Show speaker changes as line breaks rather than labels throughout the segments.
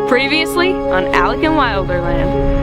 Previously on Alec and WILDerland.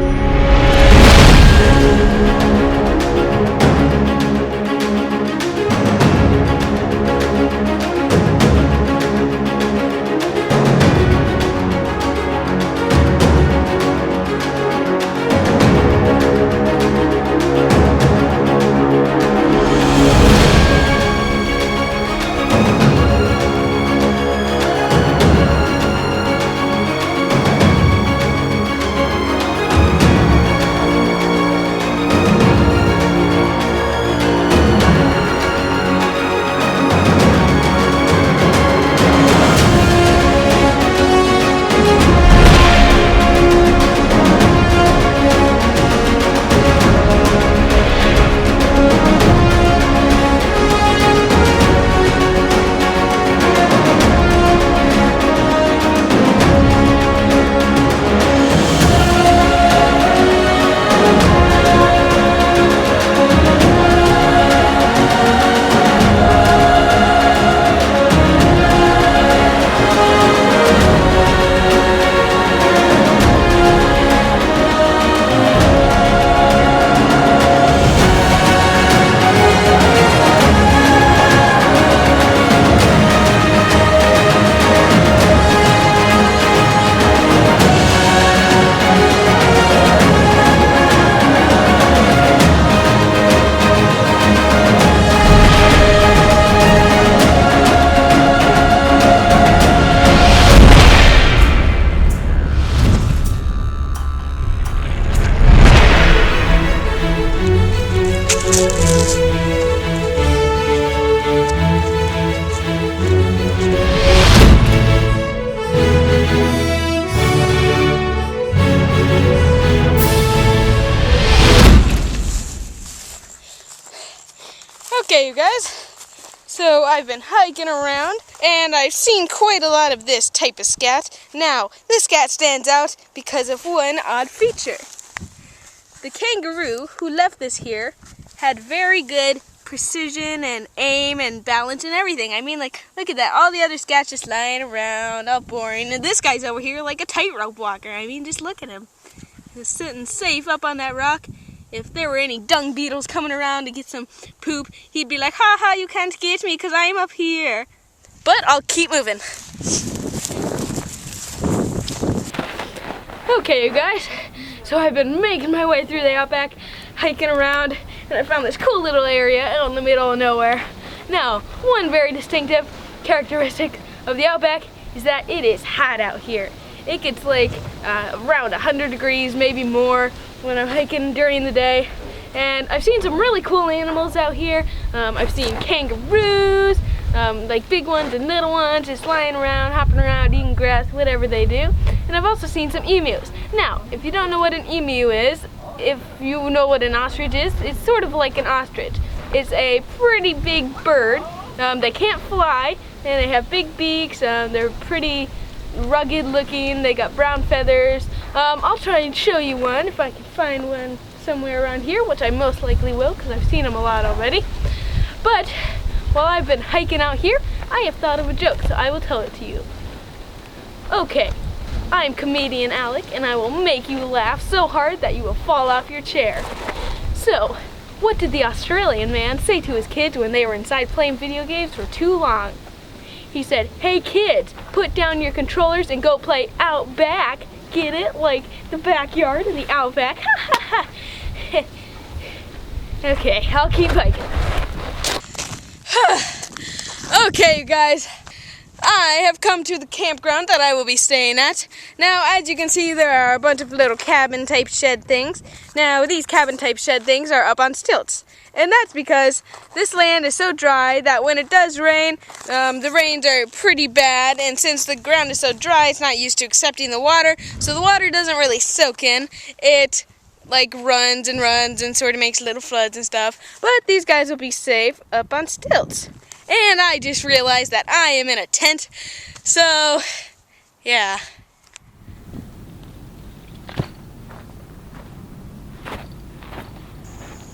Okay, you guys, so I've been hiking around and I've seen quite a lot of this type of scat. Now, this scat stands out because of one odd feature. The kangaroo who left this here had very good precision and aim and balance and everything. I mean, like, look at that. All the other scats just lying around, all boring. And this guy's over here like a tightrope walker. I mean, just look at him. He's sitting safe up on that rock. If there were any dung beetles coming around to get some poop, he'd be like, ha ha, you can't get me because I'm up here. But I'll keep moving. Okay, you guys, so I've been making my way through the Outback, hiking around, and I found this cool little area out in the middle of nowhere. Now, one very distinctive characteristic of the Outback is that it is hot out here. It gets like around 100 degrees, maybe more, when I'm hiking during the day. And I've seen some really cool animals out here. I've seen kangaroos, like big ones and little ones, just lying around, hopping around, eating grass, whatever they do. And I've also seen some emus. Now, if you don't know what an emu is, if you know what an ostrich is, it's sort of like an ostrich. It's a pretty big bird. They can't fly, and they have big beaks. They're pretty rugged looking. They got brown feathers. I'll try and show you one if I can find one somewhere around here, which I most likely will because I've seen them a lot already. But while I've been hiking out here, I have thought of a joke, so I will tell it to you. Okay, I'm comedian Alec, and I will make you laugh so hard that you will fall off your chair. So, what did the Australian man say to his kids when they were inside playing video games for too long? He said, "Hey kids, put down your controllers and go play Outback." Get it? Like the backyard in the Outback. Okay, I'll keep hiking. Okay, you guys. I have come to the campground that I will be staying at. Now, as you can see, there are a bunch of little cabin-type shed things. Now, these cabin-type shed things are up on stilts. And that's because this land is so dry that when it does rain, the rains are pretty bad. And since the ground is so dry, it's not used to accepting the water. So the water doesn't really soak in. It, like, runs and sort of makes little floods and stuff. But these guys will be safe up on stilts. And I just realized that I am in a tent, so, yeah.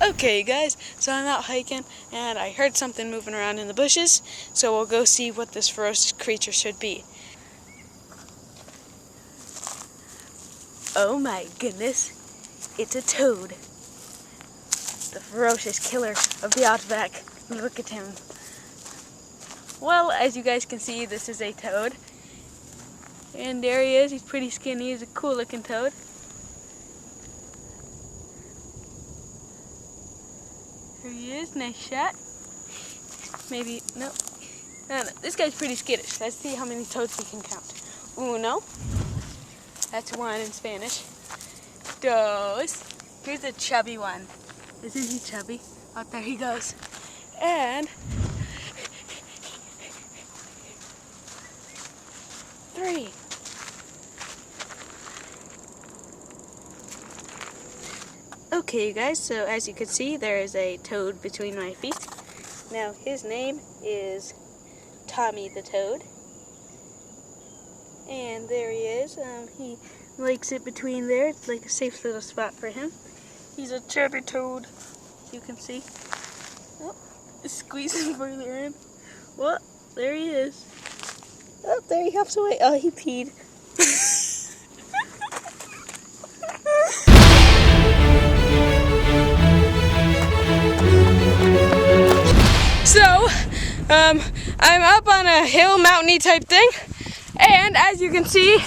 Okay, guys, so I'm out hiking, and I heard something moving around in the bushes, so we'll go see what this ferocious creature should be. Oh my goodness, it's a toad. The ferocious killer of the Outback. Look at him. Well, as you guys can see, this is a toad. And there he is. He's pretty skinny. He's a cool looking toad. There he is. Nice shot. Maybe, no. No, this guy's pretty skittish. Let's see how many toads he can count. Uno. That's one in Spanish. Dos. Here's a chubby one. Isn't he chubby? Oh, there he goes. And 3. Okay, you guys, so as you can see, there is a toad between my feet. Now, his name is Tommy the Toad. And there he is. He likes it between there. It's like a safe little spot for him. He's a chubby toad, you can see. Oh, squeezing further in. Well, there he is. Oh, there he hops away. Oh, he peed. So, I'm up on a hill, mountainy type thing, and as you can see,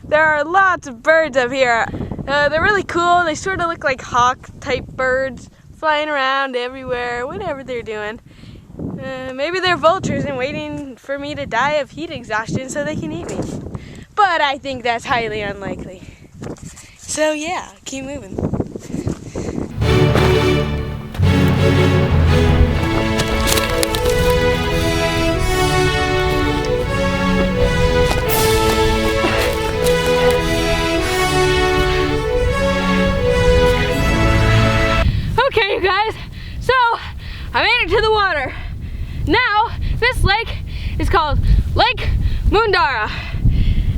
there are lots of birds up here. They're really cool. They sort of look like hawk type birds, flying around everywhere, whatever they're doing. Maybe they're vultures and waiting for me to die of heat exhaustion so they can eat me. But I think that's highly unlikely. So yeah, keep moving. Okay, you guys, so I made it to the water. Now, this lake is called Lake Moondarra.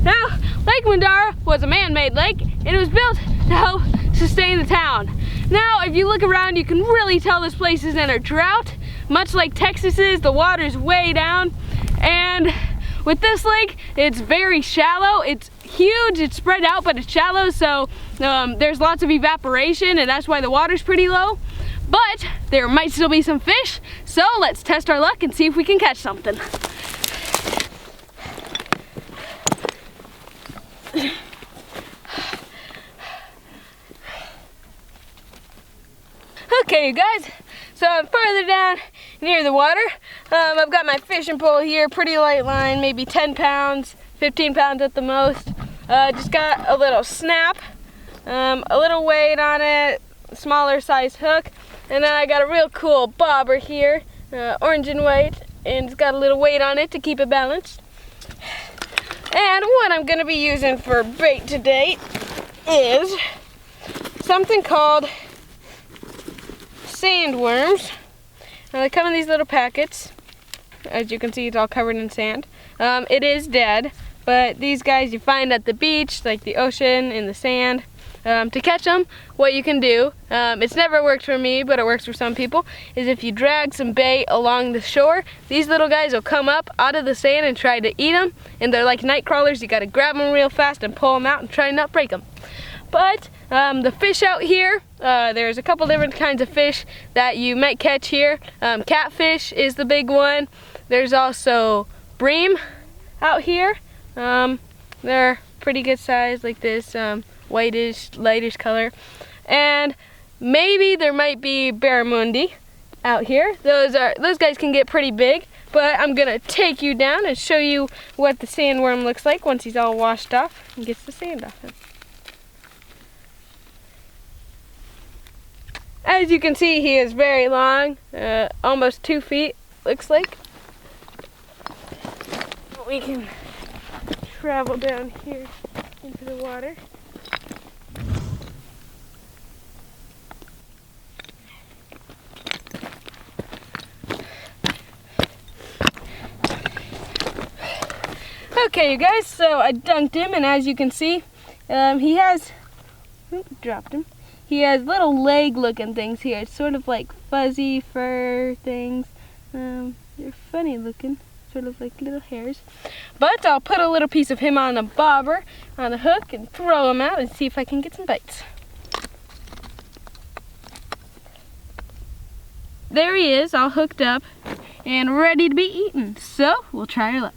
Now, Lake Moondarra was a man-made lake, and it was built to help sustain the town. Now, if you look around, you can really tell this place is in a drought. Much like Texas is, the water's way down. And with this lake, it's very shallow. It's huge, it's spread out, but it's shallow, so there's lots of evaporation, and that's why the water's pretty low. But there might still be some fish, so let's test our luck and see if we can catch something. Okay, you guys, so I'm further down near the water. I've got my fishing pole here, pretty light line, maybe 10 pounds, 15 pounds at the most. Just got a little snap, a little weight on it, smaller size hook, and then I got a real cool bobber here, orange and white, and it's got a little weight on it to keep it balanced. And what I'm going to be using for bait today is something called sandworms. Now they come in these little packets. As you can see, it's all covered in sand. It is dead, but these guys you find at the beach, like the ocean, in the sand. To catch them, what you can do, it's never worked for me, but it works for some people, is if you drag some bait along the shore, these little guys will come up out of the sand and try to eat them, and they're like night crawlers. You gotta grab them real fast and pull them out and try not break them. But the fish out here, there's a couple different kinds of fish that you might catch here. Catfish is the big one. There's also bream out here. They're pretty good size, like this. Whitish, lightish color. And maybe there might be barramundi out here. Those guys can get pretty big, but I'm gonna take you down and show you what the sandworm looks like once he's all washed off and gets the sand off him. As you can see, he is very long, almost 2 feet, looks like. We can travel down here into the water. Okay, you guys, so I dunked him, and as you can see, he has, dropped him. He has little leg-looking things here. It's sort of like fuzzy fur things. They're funny looking. sort of like little hairs. But I'll put a little piece of him on a bobber, on a hook, and throw him out and see if I can get some bites. There he is, all hooked up and ready to be eaten. So we'll try our luck.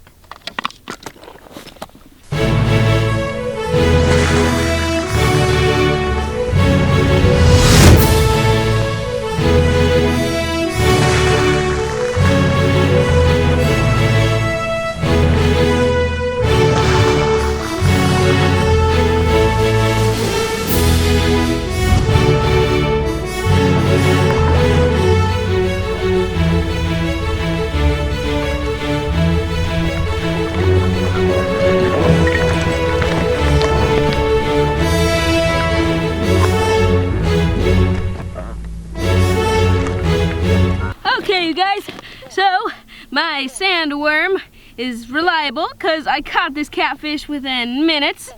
Okay, you guys, so my sandworm is reliable because I caught this catfish within minutes.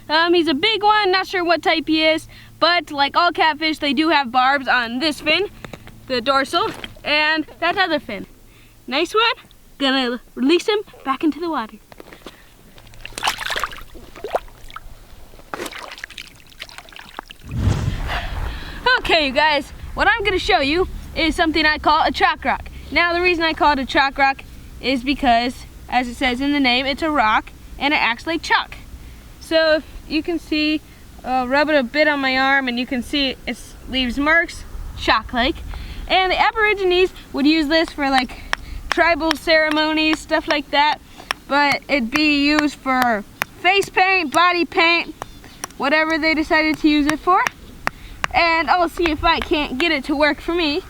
He's a big one, not sure what type he is, but like all catfish, they do have barbs on this fin, the dorsal, and that other fin. Nice one. Gonna release him back into the water. Okay, you guys, what I'm gonna show you is something I call a chalk rock. Now, the reason I call it a chalk rock is because, as it says in the name, it's a rock and it acts like chalk. So if you can see, I'll rub it a bit on my arm and you can see it leaves marks, chalk-like. And the Aborigines would use this for like tribal ceremonies, stuff like that. But it'd be used for face paint, body paint, whatever they decided to use it for. And I'll see if I can't get it to work for me.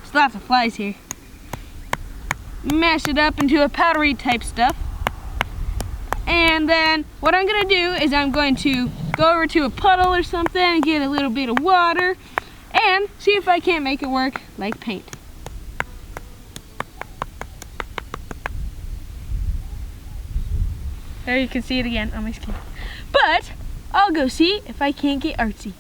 There's lots of flies here. Mash it up into a powdery type stuff. And then what I'm gonna do is I'm going to go over to a puddle or something and get a little bit of water and see if I can't make it work like paint. There you can see it again on my skin. But I'll go see if I can't get artsy.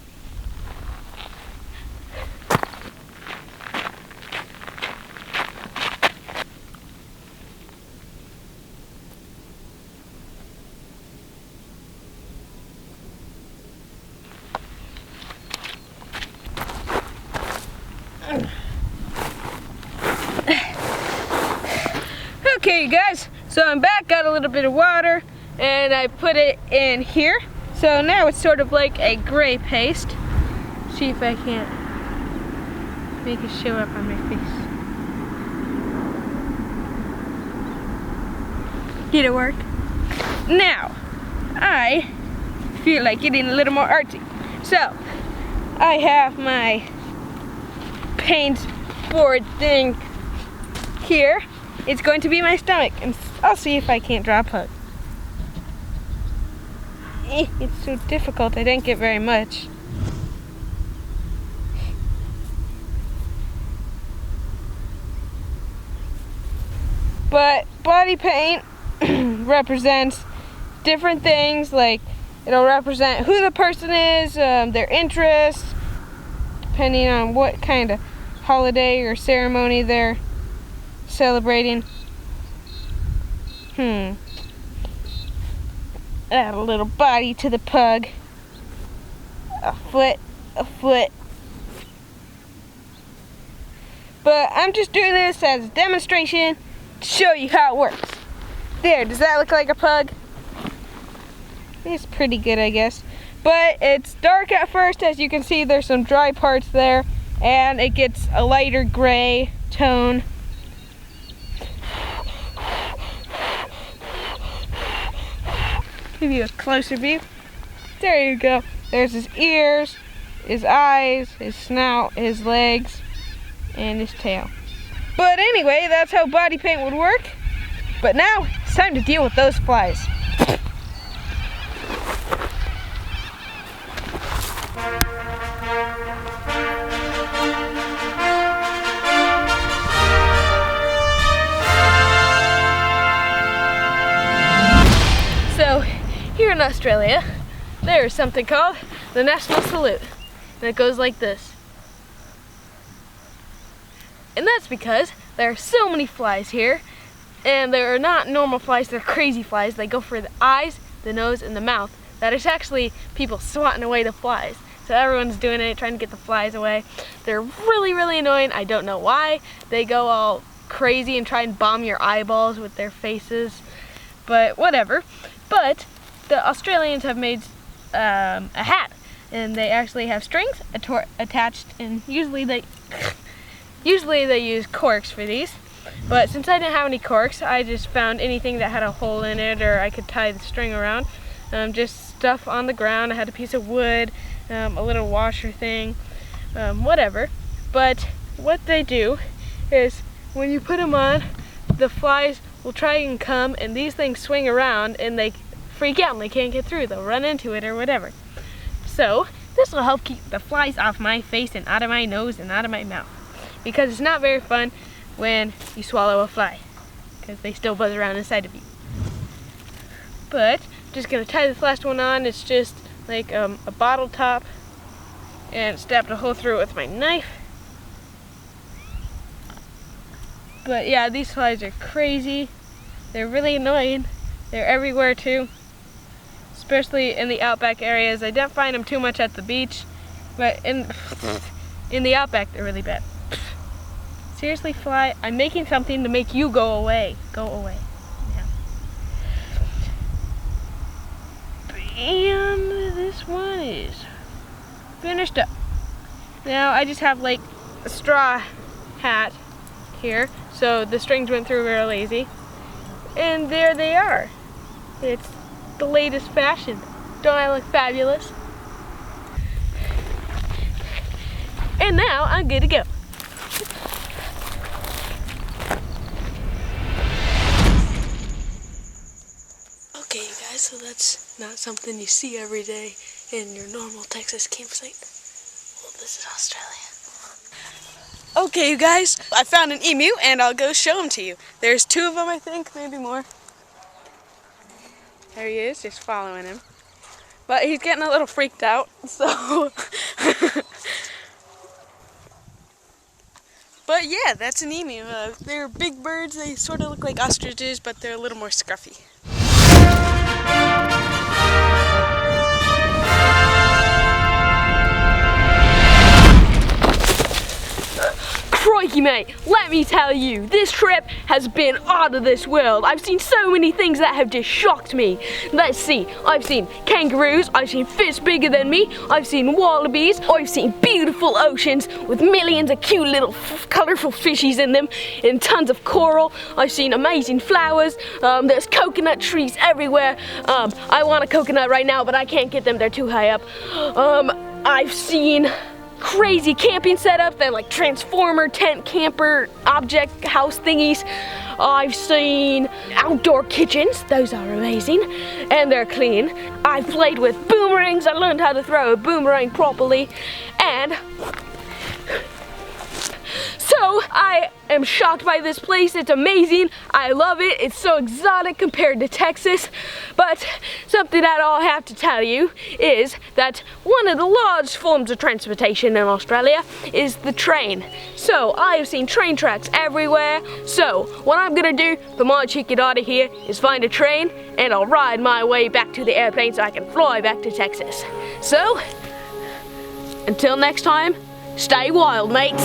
Okay, you guys, so I'm back, got a little bit of water, and I put it in here. So now it's sort of like a gray paste. See if I can't make it show up on my face. Did it work? Now, I feel like getting a little more artsy. So, I have my paint board thing here. It's going to be my stomach, and I'll see if I can't draw a pug. It's so difficult, I didn't get very much. But body paint represents different things, like it'll represent who the person is, their interests, depending on what kind of holiday or ceremony they're celebrating. Add a little body to the pug. A foot. But I'm just doing this as a demonstration to show you how it works. There, does that look like a pug? It's pretty good, I guess. But it's dark at first, as you can see there's some dry parts there, and it gets a lighter gray tone. Give you a closer view. There you go. There's his ears, his eyes, his snout, his legs, and his tail. But anyway, that's how body paint would work. But now, it's time to deal with those flies. So, here in Australia, there is something called the National Salute. And it goes like this. And that's because There are so many flies here, and they're not normal flies, they're crazy flies. They go for the eyes, the nose, and the mouth. That is actually people swatting away the flies. So everyone's doing it, trying to get the flies away. They're really, really annoying. I don't know why. They go all crazy and try and bomb your eyeballs with their faces, but whatever. But the Australians have made a hat, and they actually have strings attached, and usually they use corks for these. But since I didn't have any corks, I just found anything that had a hole in it or I could tie the string around. Just stuff on the ground. I had a piece of wood, a little washer thing, whatever. But what they do is when you put them on, the flies will try and come, and these things swing around and they freak out and they can't get through. They'll run into it or whatever. So this will help keep the flies off my face and out of my nose and out of my mouth, because it's not very fun when you swallow a fly, because they still buzz around inside of you. But I'm just gonna tie this last one on. It's just like a bottle top, and stabbed a hole through it with my knife. But yeah, these flies are crazy. They're really annoying. They're everywhere too, especially in the Outback areas. I don't find them too much at the beach, but in the Outback they're really bad. Seriously, fly, I'm making something to make you go away. Go away. Yeah. And this one is finished up. Now I just have like a straw hat here, so the strings went through real easy. And there they are. It's the latest fashion. Don't I look fabulous? And now I'm good to go.
Okay, you guys, so that's not something you see every day in your normal Texas campsite. Well, this is Australia. Okay, you guys, I found an emu and I'll go show him to you. There's 2 of them, I think, maybe more. There he is, just following him. But he's getting a little freaked out, so... But yeah, that's an emu. They're big birds. They sort of look like ostriches, but they're a little more scruffy.
Crikey, mate, let me tell you, this trip has been out of this world. I've seen so many things that have just shocked me. Let's see, I've seen kangaroos, I've seen fish bigger than me, I've seen wallabies, I've seen beautiful oceans with millions of cute little colorful fishies in them, and tons of coral. I've seen amazing flowers. There's coconut trees everywhere. I want a coconut right now, but I can't get them, they're too high up. I've seen crazy camping setups. They're like transformer, tent, camper, object, house thingies. I've seen outdoor kitchens. Those are amazing. And they're clean. I've played with boomerangs. I learned how to throw a boomerang properly. And so I am shocked by this place. It's amazing. I love it. It's so exotic compared to Texas. But something that I'll have to tell you is that one of the large forms of transportation in Australia is the train. So I have seen train tracks everywhere. So what I'm gonna do for my ticket out of here is find a train, and I'll ride my way back to the airplane so I can fly back to Texas. So until next time, stay wild, mates.